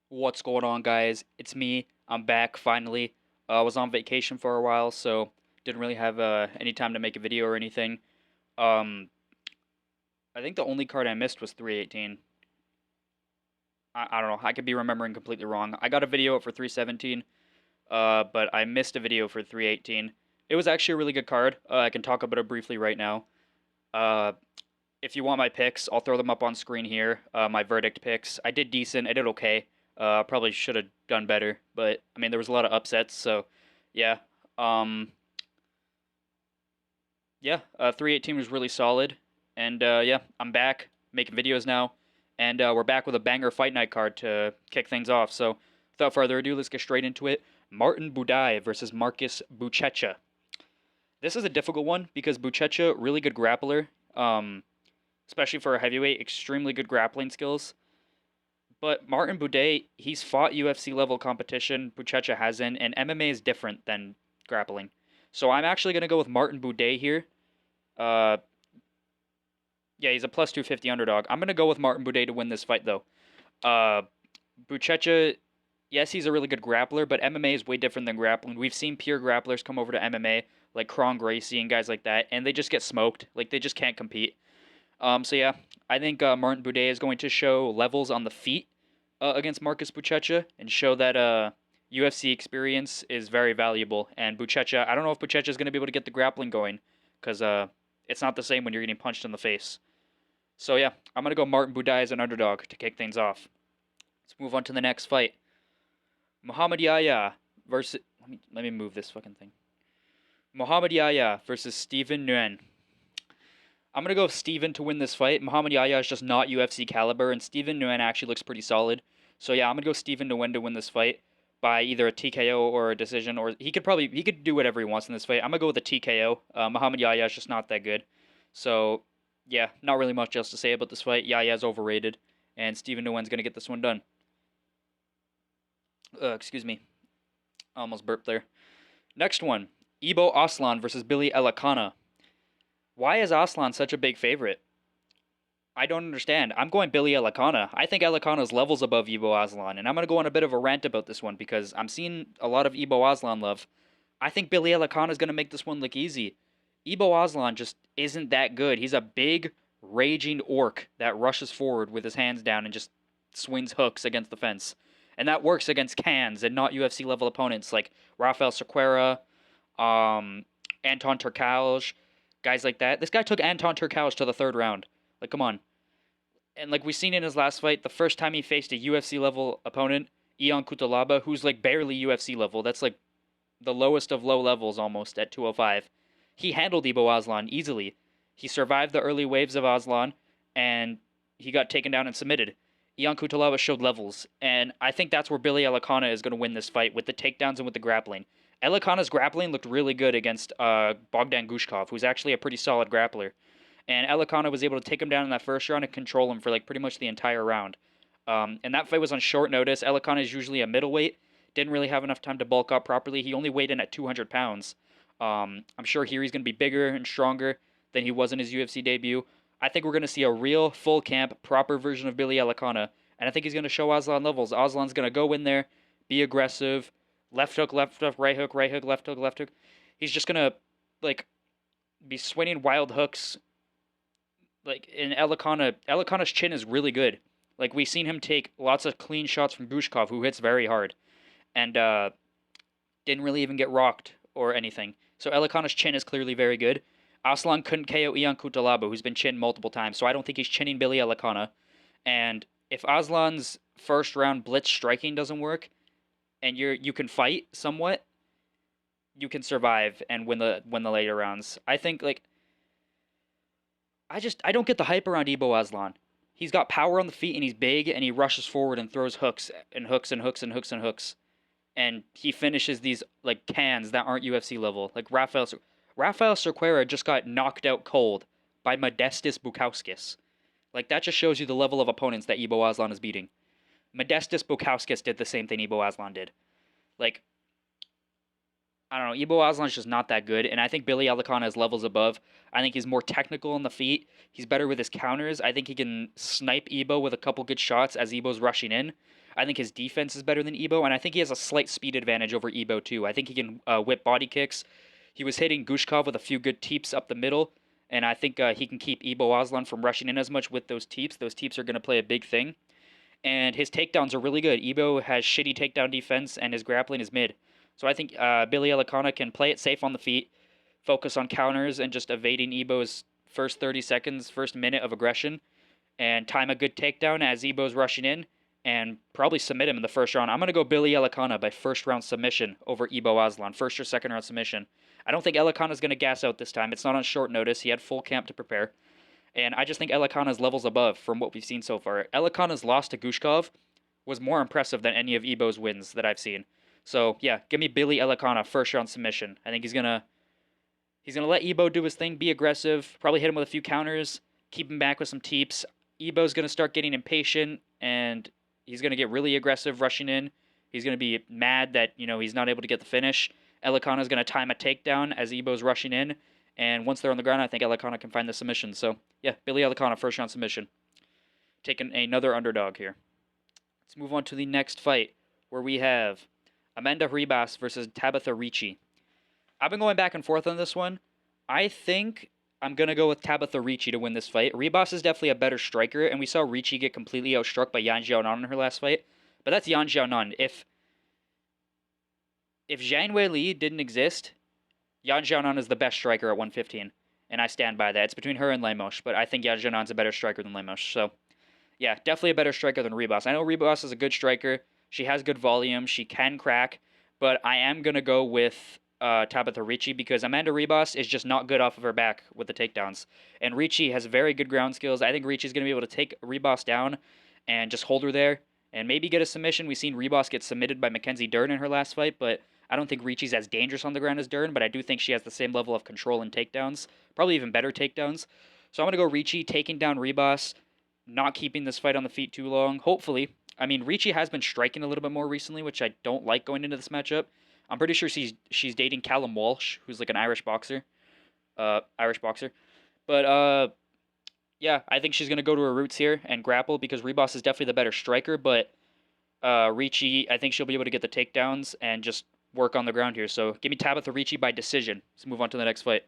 What's going on, guys? It's me. I'm back finally. I was on vacation for a while, so didn't really have any time to make a video or anything. Um, I think the only card I missed was 318. I don't know. I could be remembering completely wrong. I got a video up for 317, but I missed a video for 318. It was actually a really good card. I can talk about it briefly right now. Uh, if you want my picks, I'll throw them up on screen here. My verdict picks. I did decent. I did okay. Probably should have done better, but I mean there was a lot of upsets, so yeah. Um, yeah. 318 was really solid, and yeah, I'm back making videos now, and we're back with a banger fight night card to kick things off. So without further ado, let's get straight into it. Martin Budai versus Marcus Buchecha. This is a difficult one because Buchecha, really good grappler, especially for a heavyweight, extremely good grappling skills. But Martin Buday, he's fought UFC level competition. Buchecha hasn't, and MMA is different than grappling. So I'm actually gonna go with Martin Buday here. Uh, yeah, he's a plus 250 underdog. I'm gonna go with Martin Buday to win this fight though. Uh, Buchecha, yes, he's a really good grappler, but MMA is way different than grappling. We've seen pure grapplers come over to MMA, like Kron Gracie and guys like that, and they just get smoked. Like they just can't compete. So yeah, I think Martin Buday is going to show levels on the feet against Marcus Buchecha and show that UFC experience is very valuable. And Buchecha, I don't know if Buchecha is going to be able to get the grappling going because it's not the same when you're getting punched in the face. So yeah, I'm gonna go Martin Buday as an underdog to kick things off. Let's move on to the next fight. Muhammad Yahya versus let me move this fucking thing. Muhammad Yahya versus Steven Nguyen. I'm gonna go with Steven to win this fight. Muhammad Yahya is just not UFC caliber, and Steven Nguyen actually looks pretty solid. So yeah, I'm gonna go Steven Nguyen to win this fight by either a TKO or a decision, or he could do whatever he wants in this fight. I'm gonna go with a TKO. Muhammad Yahya is just not that good. So yeah, not really much else to say about this fight. Yahya's overrated, and Steven Nguyen's gonna get this one done. Excuse me, I almost burped there. Next one, Ibo Aslan versus Billy Elakana. Why is Aslan such a big favorite? I don't understand. I'm going Billy Elakana. I think Elakana's levels above Ibo Aslan, and I'm gonna go on a bit of a rant about this one because I'm seeing a lot of Ibo Aslan love. I think Billy Elakana is gonna make this one look easy. Ibo Aslan just isn't that good. He's a big, raging orc that rushes forward with his hands down and just swings hooks against the fence, and that works against cans and not UFC level opponents like Rafael Sequeira, Anton Turkalj, guys like that. This guy took Anton Turkalj to the third round. Like, come on. And like we've seen in his last fight, the first time he faced a UFC level opponent, Ion Cutelaba, who's like barely UFC level. That's like the lowest of low levels almost at 205. He handled Ibo Aslan easily. He survived the early waves of Aslan, and he got taken down and submitted. Ion Cutelaba showed levels, and I think that's where Billy Elakana is going to win this fight with the takedowns and with the grappling. Elakana's grappling looked really good against Bogdan Gushkov, who's actually a pretty solid grappler. And Elakana was able to take him down in that first round and control him for like pretty much the entire round. And that fight was on short notice. Elakana is usually a middleweight. Didn't really have enough time to bulk up properly. He only weighed in at 200 pounds. I'm sure here he's going to be bigger and stronger than he was in his UFC debut. I think we're going to see a real full camp, proper version of Billy Elakana. And I think he's going to show Aslan levels. Aslan's going to go in there, be aggressive, left hook, right hook, left hook, left hook. He's just going to like be swinging wild hooks. Like in Elakana's chin is really good. Like we've seen him take lots of clean shots from Gushkov, who hits very hard, and didn't really even get rocked or anything. So Elakana's chin is clearly very good. Aslan couldn't KO Ion Cutelaba, who's been chinned multiple times, so I don't think he's chinning Billy Elakana. And if Aslan's first round blitz striking doesn't work, and you can fight somewhat, you can survive and win the later rounds. I think like I don't get the hype around Ibo Aslan. He's got power on the feet and he's big and he rushes forward and throws hooks and hooks and hooks and hooks and hooks. And he finishes these like cans that aren't UFC level. Like Rafael Cerqueira just got knocked out cold by Modestus Bukauskas. Like that just shows you the level of opponents that Ibo Aslan is beating. Modestus Bukauskas did the same thing Ibo Aslan did. Like I don't know. Ibo Aslan's just not that good, and I think Billy Elakana is levels above. I think he's more technical on the feet. He's better with his counters. I think he can snipe Ibo with a couple good shots as Ibo's rushing in. I think his defense is better than Ebo, and I think he has a slight speed advantage over Ebo too. I think he can whip body kicks. He was hitting Gushkov with a few good teeps up the middle, and I think he can keep Ebo Aslan from rushing in as much with those teeps. Those teeps are going to play a big thing, and his takedowns are really good. Ebo has shitty takedown defense, and his grappling is mid. So I think Billy Elikana can play it safe on the feet, focus on counters, and just evading Ebo's first 30 seconds, first minute of aggression, and time a good takedown as Ebo's rushing in, and probably submit him in the first round. I'm going to go Billy Elikana by first round submission over Ebo Aslan, first or second round submission. I don't think Elikana's going to gas out this time. It's not on short notice. He had full camp to prepare. And I just think Elikana's levels above from what we've seen so far. Elikana's loss to Gushkov was more impressive than any of Ebo's wins that I've seen. So yeah, give me Billy Elikana first round submission. I think he's gonna let Ebo do his thing, be aggressive, probably hit him with a few counters, keep him back with some teeps. Ebo's gonna start getting impatient, and he's gonna get really aggressive rushing in. He's gonna be mad that he's not able to get the finish. Elikana's gonna time a takedown as Ebo's rushing in, and once they're on the ground, I think Elikana can find the submission. So yeah, Billy Elikana first round submission. Taking another underdog here. Let's move on to the next fight, where we have Amanda Ribas versus Tabitha Ricci. I've been going back and forth on this one. I think I'm going to go with Tabitha Ricci to win this fight. Ribas is definitely a better striker, and we saw Ricci get completely outstruck by Yan Xiaonan in her last fight. But that's Yan Xiaonan. If Zhang Weili didn't exist, Yan Xiaonan is the best striker at 115, and I stand by that. It's between her and Lemos, but I think Yan Xiaonan's a better striker than Lemos. So yeah, definitely a better striker than Ribas. I know Ribas is a good striker. She has good volume. She can crack. But I am going to go with Tabitha Ricci because Amanda Ribas is just not good off of her back with the takedowns. And Ricci has very good ground skills. I think Ricci's going to be able to take Ribas down and just hold her there and maybe get a submission. We've seen Ribas get submitted by Mackenzie Dern in her last fight, but I don't think Ricci's as dangerous on the ground as Dern, but I do think she has the same level of control and takedowns, probably even better takedowns. So I'm going to go Ricci, taking down Ribas, not keeping this fight on the feet too long, hopefully. I mean, Ricci has been striking a little bit more recently, which I don't like going into this matchup. I'm pretty sure she's dating Callum Walsh, who's like an Irish boxer. But yeah, I think she's going to go to her roots here and grapple because Ribas is definitely the better striker, but Ricci, I think she'll be able to get the takedowns and just work on the ground here. So give me Tabitha Ricci by decision. Let's move on to the next fight.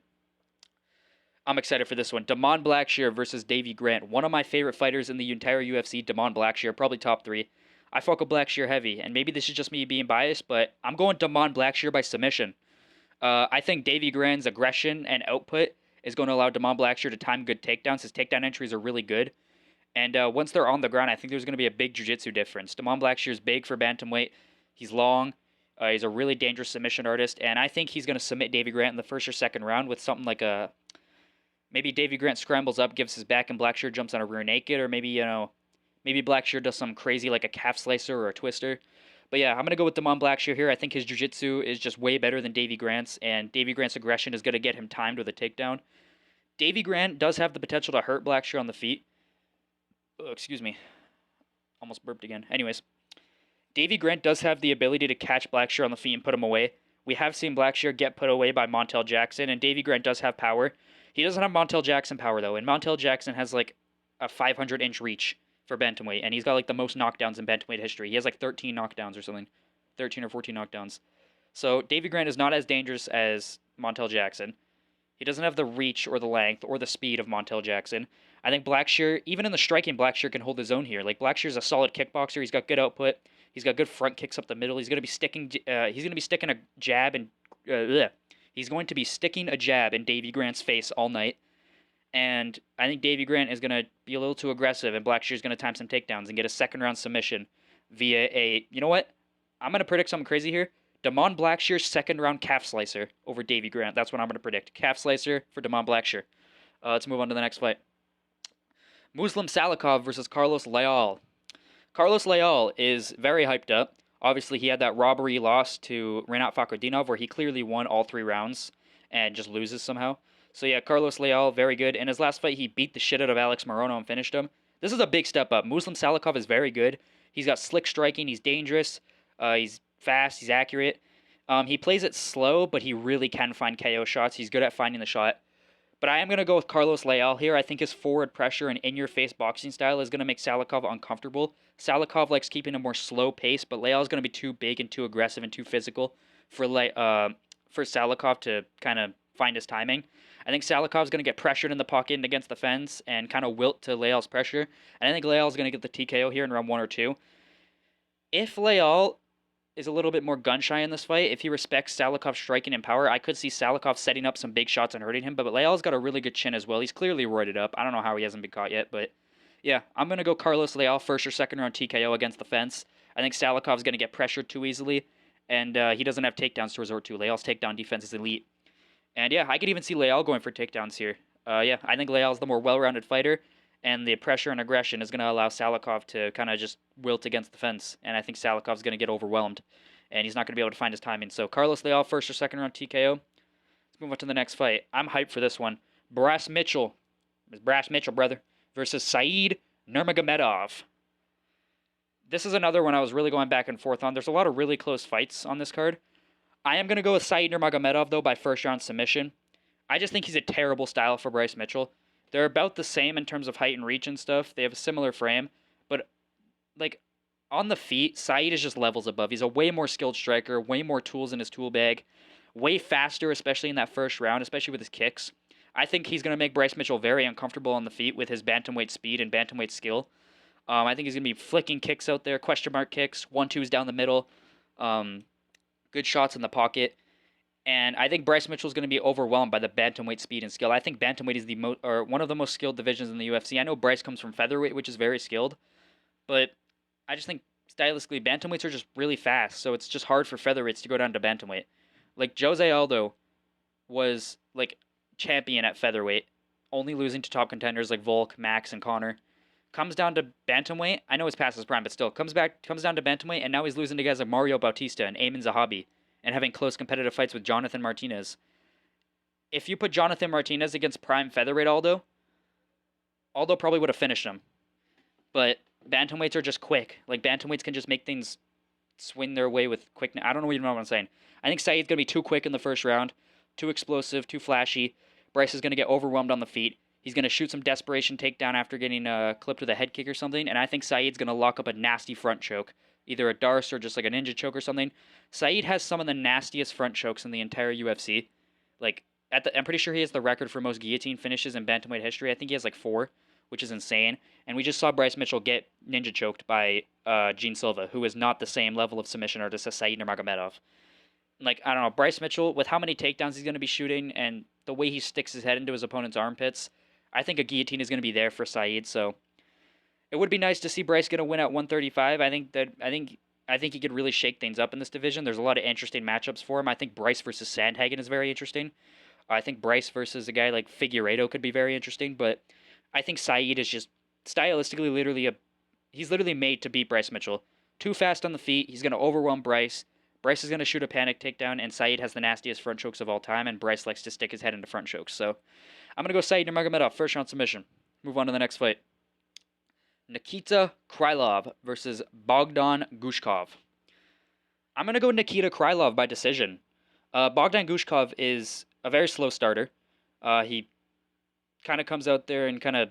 I'm excited for this one. Damon Blackshear versus Davey Grant. One of my favorite fighters in the entire UFC, Damon Blackshear, probably top 3. I fuck with Blackshear heavy, and maybe this is just me being biased, but I'm going Damon Blackshear by submission. I think Davey Grant's aggression and output is going to allow Damon Blackshear to time good takedowns. His takedown entries are really good. And once they're on the ground, I think there's going to be a big jiu-jitsu difference. Damon Blackshear's big for bantamweight. He's long. He's a really dangerous submission artist, and I think he's going to submit Davey Grant in the first or second round with something like a... Maybe Davey Grant scrambles up, gives his back, and Blackshear jumps on a rear naked, or maybe, maybe Blackshear does something crazy like a calf slicer or a twister. But yeah, I'm going to go with Damon Blackshear here. I think his jiu-jitsu is just way better than Davey Grant's, and Davey Grant's aggression is going to get him timed with a takedown. Davey Grant does have the potential to hurt Blackshear on the feet. Oh, excuse me. Almost burped again. Anyways, Davey Grant does have the ability to catch Blackshear on the feet and put him away. We have seen Blackshear get put away by Montel Jackson, and Davey Grant does have power. He doesn't have Montel Jackson power, though, and Montel Jackson has, like, a 500-inch reach for bantamweight, and he's got, like, the most knockdowns in bantamweight history. He has, like, 13 knockdowns or something. 13 or 14 knockdowns. So, Davey Grant is not as dangerous as Montel Jackson. He doesn't have the reach or the length or the speed of Montel Jackson. I think Blackshear, even in the striking, Blackshear can hold his own here. Like, Blackshear's a solid kickboxer. He's got good output. He's got good front kicks up the middle. He's going to be sticking a jab and... He's going to be sticking a jab in Davey Grant's face all night. And I think Davey Grant is going to be a little too aggressive, and Blackshear's going to time some takedowns and get a second-round submission via a... You know what? I'm going to predict something crazy here. Damon Blackshear's second-round calf slicer over Davey Grant. That's what I'm going to predict. Calf slicer for Damon Blackshear. Let's move on to the next fight. Muslim Salikov versus Carlos Leal. Carlos Leal is very hyped up. Obviously, he had that robbery loss to Renat Fakhretdinov where he clearly won all 3 rounds and just loses somehow. So yeah, Carlos Leal, very good. In his last fight, he beat the shit out of Alex Morono and finished him. This is a big step up. Muslim Salikov is very good. He's got slick striking. He's dangerous. He's fast. He's accurate. He plays it slow, but he really can find KO shots. He's good at finding the shot. But I am going to go with Carlos Leal here. I think his forward pressure and in-your-face boxing style is going to make Salikov uncomfortable. Salikov likes keeping a more slow pace, but Leal is going to be too big and too aggressive and too physical for Salikov to kind of find his timing. I think Salikov is going to get pressured in the pocket and against the fence and kind of wilt to Leal's pressure. And I think Leal is going to get the TKO here in round 1 or 2. If Leal is a little bit more gun shy in this fight, if he respects Salikov's striking and power, I could see Salikov setting up some big shots and hurting him. But Leal's got a really good chin as well. He's clearly roided up. I don't know how he hasn't been caught yet, but yeah, I'm going to go Carlos Leal first or second round TKO against the fence. I think Salikov's going to get pressured too easily, and he doesn't have takedowns to resort to. Leal's takedown defense is elite. And yeah, I could even see Leal going for takedowns here. Yeah, I think Leal's the more well-rounded fighter, and the pressure and aggression is going to allow Salikov to kind of just wilt against the fence. And I think Salikov's going to get overwhelmed, and he's not going to be able to find his timing. So Carlos Leal, first or second round TKO. Let's move on to the next fight. I'm hyped for this one. Brass Mitchell, brother, versus Said Nurmagomedov. This is another one I was really going back and forth on. There's a lot of really close fights on this card. I am going to go with Said Nurmagomedov, though, by first round submission. I just think he's a terrible style for Bryce Mitchell. They're about the same in terms of height and reach and stuff. They have a similar frame. But, like, on the feet, Said is just levels above. He's a way more skilled striker, way more tools in his tool bag, way faster, especially in that first round, especially with his kicks. I think he's going to make Bryce Mitchell very uncomfortable on the feet with his bantamweight speed and bantamweight skill. I think he's going to be flicking kicks out there, question mark kicks, 1-2s down the middle. Good shots in the pocket. And I think Bryce Mitchell is going to be overwhelmed by the bantamweight speed and skill. I think bantamweight is one of the most skilled divisions in the UFC. I know Bryce comes from featherweight, which is very skilled, but I just think stylistically bantamweights are just really fast, so it's just hard for featherweights to go down to bantamweight. Like Jose Aldo was like champion at featherweight, only losing to top contenders like Volk, Max, and Connor. Comes down to bantamweight. I know it's past his prime, but still comes down to bantamweight, and now he's losing to guys like Mario Bautista and Ayman Zahabi, and having close competitive fights with Jonathan Martinez. If you put Jonathan Martinez against prime featherweight Aldo probably would have finished him. But bantamweights are just quick. Like, bantamweights can just make things swing their way with quickness. I don't even know what I'm saying. I think Said's going to be too quick in the first round, too explosive, too flashy. Bryce is going to get overwhelmed on the feet. He's going to shoot some desperation takedown after getting clipped with a head kick or something, and I think Said's going to lock up a nasty front choke, either a Darce or just like a ninja choke or something. Said has some of the nastiest front chokes in the entire UFC. Like, I'm pretty sure he has the record for most guillotine finishes in bantamweight history. I think he has like 4, which is insane. And we just saw Bryce Mitchell get ninja choked by Gene Silva, who is not the same level of submission artist as Said Nurmagomedov. Like, I don't know, Bryce Mitchell, with how many takedowns he's going to be shooting and the way he sticks his head into his opponent's armpits, I think a guillotine is going to be there for Said. So it would be nice to see Bryce get a win at 135. I think he could really shake things up in this division. There's a lot of interesting matchups for him. I think Bryce versus Sandhagen is very interesting. I think Bryce versus a guy like Figueiredo could be very interesting. But I think Said is just stylistically he's literally made to beat Bryce Mitchell. Too fast on the feet. He's going to overwhelm Bryce. Bryce is going to shoot a panic takedown, and Said has the nastiest front chokes of all time, and Bryce likes to stick his head into front chokes. So I'm going to go Said Nurmagomedov, first round submission. Move on to the next fight. Nikita Krylov versus Bogdan Gushkov. I'm going to go Nikita Krylov by decision. Bogdan Gushkov is a very slow starter. He kind of comes out there and kind of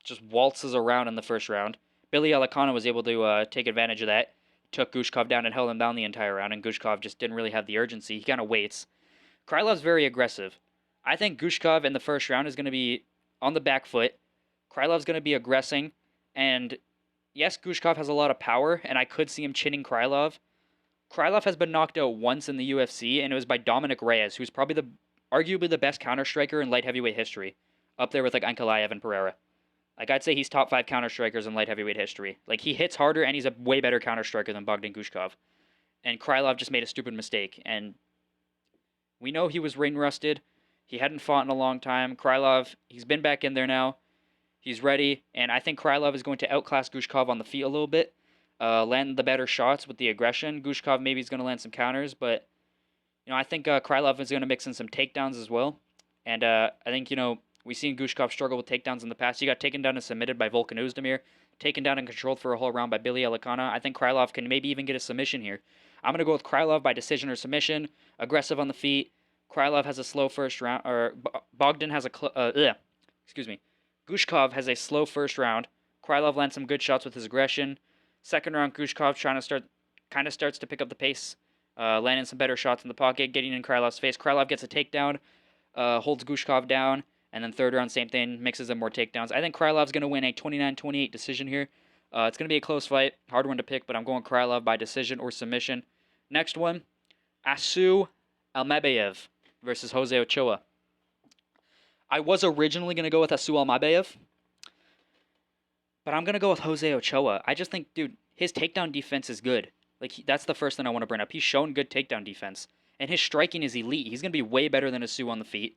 just waltzes around in the first round. Billy Alicana was able to take advantage of that. Took Gushkov down and held him down the entire round, and Gushkov just didn't really have the urgency. He kind of waits. Krylov's very aggressive. I think Gushkov in the first round is going to be on the back foot. Krylov's going to be aggressing, and yes, Gushkov has a lot of power, and I could see him chinning Krylov. Krylov has been knocked out once in the UFC, and it was by Dominic Reyes, who's probably arguably the best counter striker in light heavyweight history, up there with like Ankalaev and Pereira. Like, I'd say he's top 5 counter strikers in light heavyweight history. Like, he hits harder, and he's a way better counter striker than Bogdan Gushkov. And Krylov just made a stupid mistake, and we know he was ring rusted. He hadn't fought in a long time. Krylov, he's been back in there now. He's ready, and I think Krylov is going to outclass Gushkov on the feet a little bit, land the better shots with the aggression. Gushkov maybe is going to land some counters, but I think Krylov is going to mix in some takedowns as well. And I think, we've seen Gushkov struggle with takedowns in the past. He got taken down and submitted by Volkan Ozdemir, taken down and controlled for a whole round by Billy Alicana. I think Krylov can maybe even get a submission here. I'm going to go with Krylov by decision or submission, aggressive on the feet, Krylov has a slow first round, or Bogdan has excuse me. Gushkov has a slow first round. Krylov lands some good shots with his aggression. Second round, Gushkov kind of starts to pick up the pace, landing some better shots in the pocket, getting in Krylov's face. Krylov gets a takedown, holds Gushkov down, and then third round, same thing, mixes in more takedowns. I think Krylov's going to win a 29-28 decision here. It's going to be a close fight, hard one to pick, but I'm going Krylov by decision or submission. Next one, Asu Almabayev versus Jose Ochoa. I was originally going to go with Asu Almabayev, but I'm going to go with Jose Ochoa. I just think, dude, his takedown defense is good. Like, that's the first thing I want to bring up. He's shown good takedown defense, and his striking is elite. He's going to be way better than Asu on the feet.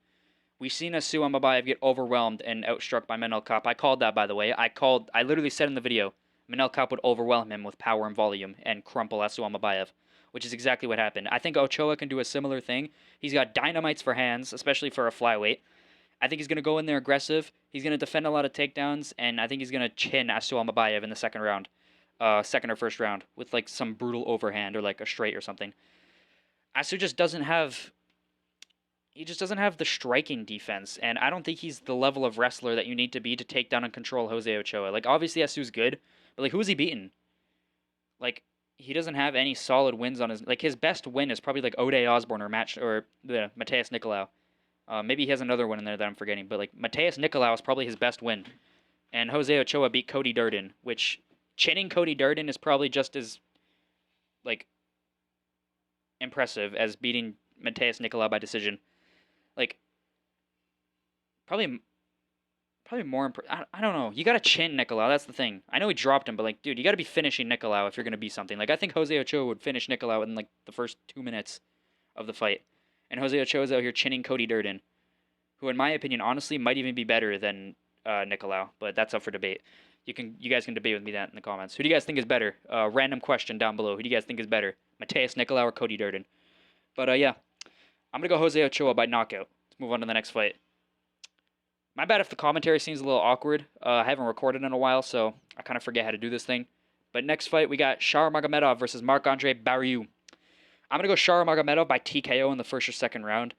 We've seen Asu Almabayev get overwhelmed and outstruck by Manel Kape. I called that, by the way. I literally said in the video, Manel Kape would overwhelm him with power and volume and crumple Asu Almabayev, which is exactly what happened. I think Ochoa can do a similar thing. He's got dynamites for hands, especially for a flyweight. I think he's going to go in there aggressive. He's going to defend a lot of takedowns, and I think he's going to chin Asu Almabayev in the second round, second or first round, with like some brutal overhand or like a straight or something. Asu just doesn't have the striking defense, and I don't think he's the level of wrestler that you need to be to take down and control Jose Ochoa. Like, obviously Asu's good, but like, who is he beaten? Like, he doesn't have any solid wins on his best win is probably like Ode Osborne or the Mateus Nicolau. Maybe he has another one in there that I'm forgetting, but like Mateus Nicolau is probably his best win. And Jose Ochoa beat Cody Durden, which chinning Cody Durden is probably just as like impressive as beating Mateus Nicolau by decision. Like, probably more I don't know. You got to chin Nicolau. That's the thing. I know he dropped him, but like, dude, you got to be finishing Nicolau if you're going to be something. Like, I think Jose Ochoa would finish Nicolau in like the first 2 minutes of the fight. And Jose Ochoa's out here chinning Cody Durden, who, in my opinion, honestly, might even be better than Nicolau. But that's up for debate. You guys can debate with me that in the comments. Who do you guys think is better? Random question down below. Who do you guys think is better, Mateus Nicolau or Cody Durden? But yeah, I'm gonna go Jose Ochoa by knockout. Let's move on to the next fight. My bad if the commentary seems a little awkward. I haven't recorded in a while, so I kind of forget how to do this thing. But next fight, we got Shar Magomedov versus Marc-Andre Barriault. I'm going to go Shar Magomedov by TKO in the first or second round.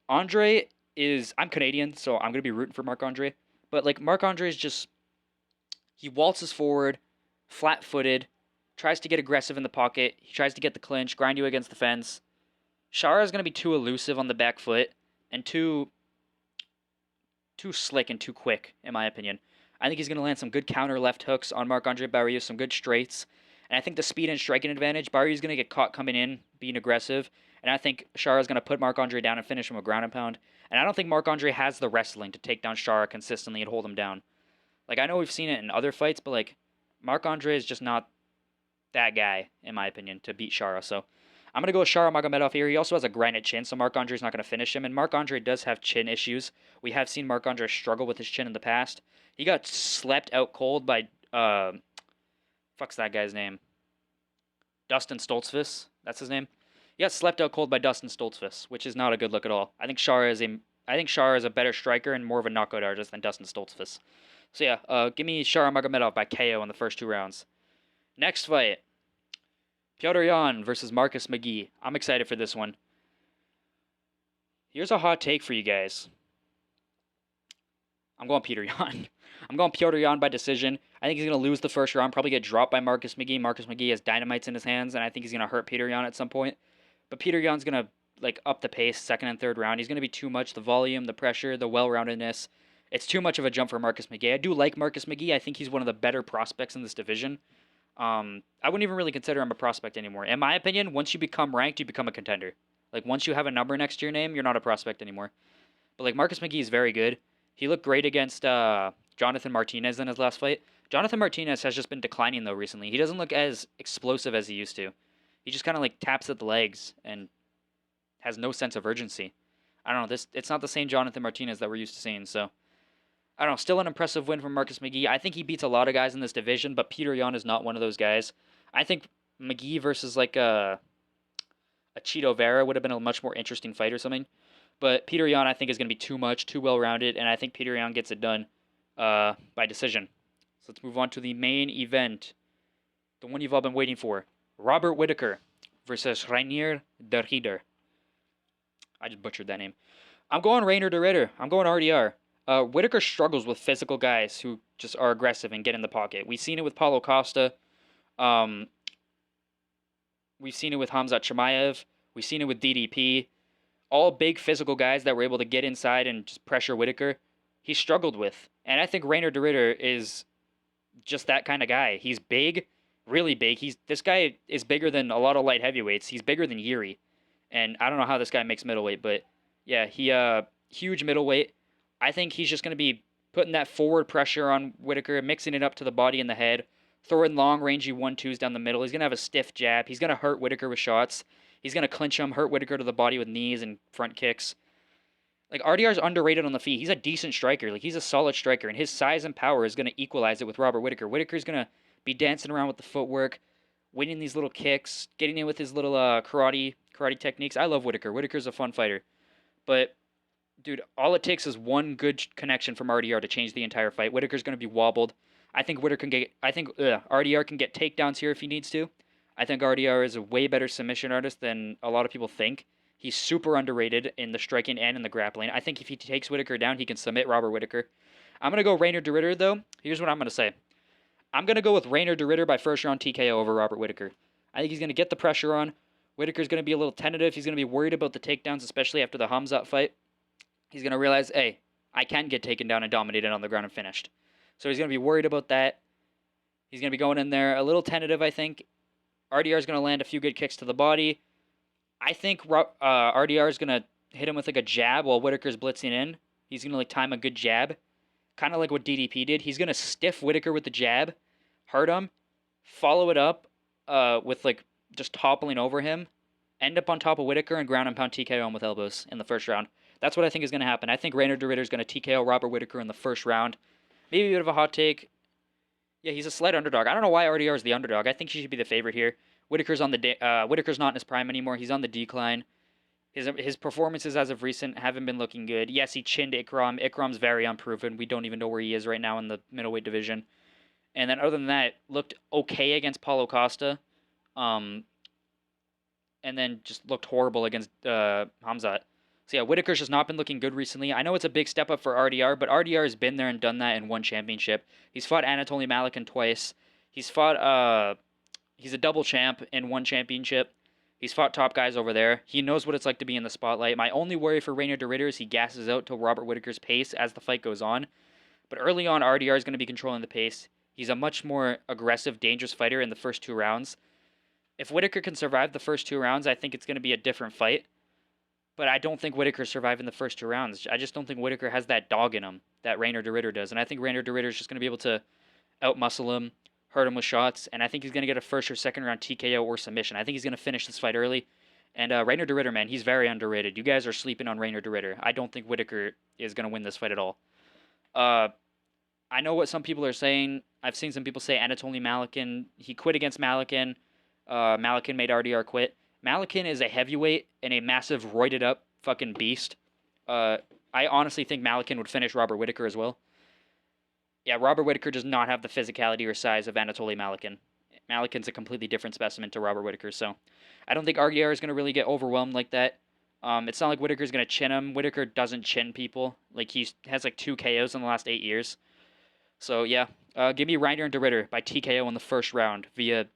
I'm Canadian, so I'm going to be rooting for Marc-Andre. But, like, Marc-Andre is just, he waltzes forward, flat-footed, tries to get aggressive in the pocket. He tries to get the clinch, grind you against the fence. Shar is going to be too elusive on the back foot and too slick and too quick, in my opinion. I think he's going to land some good counter left hooks on Marc-Andre Barriault, some good straights. And I think the speed and striking advantage, Barriault's going to get caught coming in, being aggressive. And I think Shara is going to put Marc-Andre down and finish him with ground and pound. And I don't think Marc-Andre has the wrestling to take down Shara consistently and hold him down. Like, I know we've seen it in other fights, but, like, Marc-Andre is just not that guy, in my opinion, to beat Shara. So I'm going to go with Shara Magomedov here. He also has a granite chin, so Marc-Andre's not going to finish him. And Marc-Andre does have chin issues. We have seen Marc-Andre struggle with his chin in the past. He got slept out cold by, fuck's that guy's name? Dustin Stoltzfus, that's his name. He got slept out cold by Dustin Stoltzfus, which is not a good look at all. I think Shara is a better striker and more of a knockout artist than Dustin Stoltzfus. So yeah, give me Shara Magomedov by KO in the first 2 rounds. Next fight, Petr Yan versus Marcus McGee. I'm excited for this one. Here's a hot take for you guys. I'm going Petr Yan. I'm going Petr Yan by decision. I think he's going to lose the first round, probably get dropped by Marcus McGee. Marcus McGee has dynamites in his hands, and I think he's going to hurt Petr Yan at some point. But Petr Yan's going to like up the pace second and third round. He's going to be too much. The volume, the pressure, the well-roundedness. It's too much of a jump for Marcus McGee. I do like Marcus McGee. I think he's one of the better prospects in this division. I wouldn't even really consider him a prospect anymore. In my opinion, once you become ranked, you become a contender. Like, once you have a number next to your name, you're not a prospect anymore. But, like, Marcus McGee is very good. He looked great against Jonathan Martinez in his last fight. Jonathan Martinez has just been declining, though, recently. He doesn't look as explosive as he used to. He just kind of, like, taps at the legs and has no sense of urgency. I don't know. It's not the same Jonathan Martinez that we're used to seeing, so I don't know. Still an impressive win from Marcus McGee. I think he beats a lot of guys in this division, but Petr Yan is not one of those guys. I think McGee versus, like, a Chito Vera would have been a much more interesting fight or something. But Petr Yan, I think, is going to be too much, too well-rounded, and I think Petr Yan gets it done by decision. So let's move on to the main event, the one you've all been waiting for. Robert Whittaker versus Reinier Derrida. I just butchered that name. I'm going Rainer de Ritter. I'm going RDR. Whittaker struggles with physical guys who just are aggressive and get in the pocket. We've seen it with Paulo Costa. Um, we've seen it with Hamzat Chimaev. We've seen it with DDP. All big physical guys that were able to get inside and just pressure Whittaker. He struggled with. And I think Rainer de Ritter is just that kind of guy. He's big, really big. This guy is bigger than a lot of light heavyweights. He's bigger than Yuri. And I don't know how this guy makes middleweight, but yeah, he huge middleweight. I think he's just going to be putting that forward pressure on Whittaker, mixing it up to the body and the head, throwing long rangey 1-2s down the middle. He's going to have a stiff jab. He's going to hurt Whittaker with shots. He's going to clinch him, hurt Whittaker to the body with knees and front kicks. Like, RDR's underrated on the feet. He's a decent striker. Like, he's a solid striker, and his size and power is going to equalize it with Robert Whittaker. Whittaker's going to be dancing around with the footwork, winning these little kicks, getting in with his little karate techniques. I love Whittaker. Whittaker's a fun fighter. But, dude, all it takes is one good connection from RDR to change the entire fight. Whittaker's going to be wobbled. I think RDR can get takedowns here if he needs to. I think RDR is a way better submission artist than a lot of people think. He's super underrated in the striking and in the grappling. I think if he takes Whittaker down, he can submit Robert Whittaker. I'm going to go Rainer de Ritter, though. Here's what I'm going to say. I'm going to go with Rainer de Ritter by first round TKO over Robert Whittaker. I think he's going to get the pressure on. Whittaker's going to be a little tentative. He's going to be worried about the takedowns, especially after the Hamzat fight. He's going to realize, hey, I can get taken down and dominated on the ground and finished. So he's going to be worried about that. He's going to be going in there a little tentative, I think. RDR is going to land a few good kicks to the body. I think RDR is going to hit him with like a jab while Whittaker's blitzing in. He's going to like time a good jab. Kind of like what DDP did. He's going to stiff Whittaker with the jab, hurt him, follow it up with like just toppling over him, end up on top of Whittaker and ground and pound TKO him with elbows in the first round. That's what I think is going to happen. I think Rainer de Ritter is going to TKO Robert Whittaker in the first round. Maybe a bit of a hot take. Yeah, he's a slight underdog. I don't know why RDR is the underdog. I think he should be the favorite here. Whittaker's not in his prime anymore. He's on the decline. His performances as of recent haven't been looking good. Yes, he chinned Ikram. Ikram's very unproven. We don't even know where he is right now in the middleweight division. And then other than that, looked okay against Paulo Costa. And then just looked horrible against Hamzat. So yeah, Whittaker's just not been looking good recently. I know it's a big step up for RDR, but RDR has been there and done that in one championship. He's fought Anatoly Malikin twice. He's fought he's a double champ in one championship. He's fought top guys over there. He knows what it's like to be in the spotlight. My only worry for Rainer de Ritter is he gasses out to Robert Whittaker's pace as the fight goes on. But early on, RDR is going to be controlling the pace. He's a much more aggressive, dangerous fighter in the first 2 rounds. If Whittaker can survive the first 2 rounds, I think it's going to be a different fight. But I don't think Whittaker survived in the first 2 rounds. I just don't think Whittaker has that dog in him that Rainer de Ritter does. And I think Rainer de Ritter is just going to be able to outmuscle him, hurt him with shots, and I think he's going to get a first or second round TKO or submission. I think he's going to finish this fight early. And Rainer de Ritter, man, he's very underrated. You guys are sleeping on Rainer de Ritter. I don't think Whittaker is going to win this fight at all. I know what some people are saying. I've seen some people say Anatoly Malikin, he quit against Malikin. Malikin made RDR quit. Malikin is a heavyweight and a massive roided up fucking beast. I honestly think Malikin would finish Robert Whittaker as well. Yeah, Robert Whittaker does not have the physicality or size of Anatoly Malikin. Malikin's a completely different specimen to Robert Whittaker, so I don't think RDR is going to really get overwhelmed like that. It's not like Whittaker's going to chin him. Whittaker doesn't chin people. Like, he has like 2 KOs in the last 8 years. So, yeah, give me Rainer de Ritter by TKO in the first round via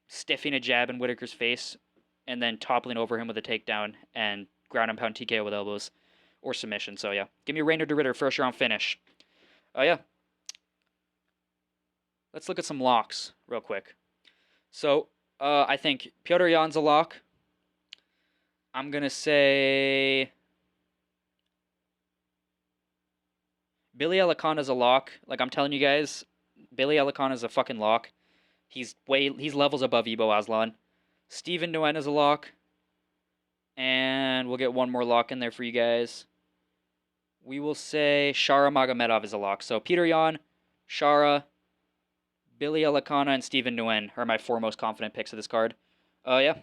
stiffing a jab in Whittaker's face and then toppling over him with a takedown and ground and pound TKO with elbows or submission. So, yeah, give me Rainer de Ritter first round finish. Yeah. Let's look at some locks real quick. So, I think Petr Yan's a lock. I'm going to say Billy Alakana's a lock. Like, I'm telling you guys, Billy Alakana's a fucking lock. He's levels above Ibo Aslan. Steven Nguyen is a lock. And we'll get one more lock in there for you guys. We will say Shara Magomedov is a lock. So Petr Yan, Shara, Billy Alakana, and Steven Nguyen are my 4 most confident picks of this card. Yeah.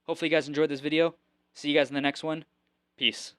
Hopefully you guys enjoyed this video. See you guys in the next one. Peace.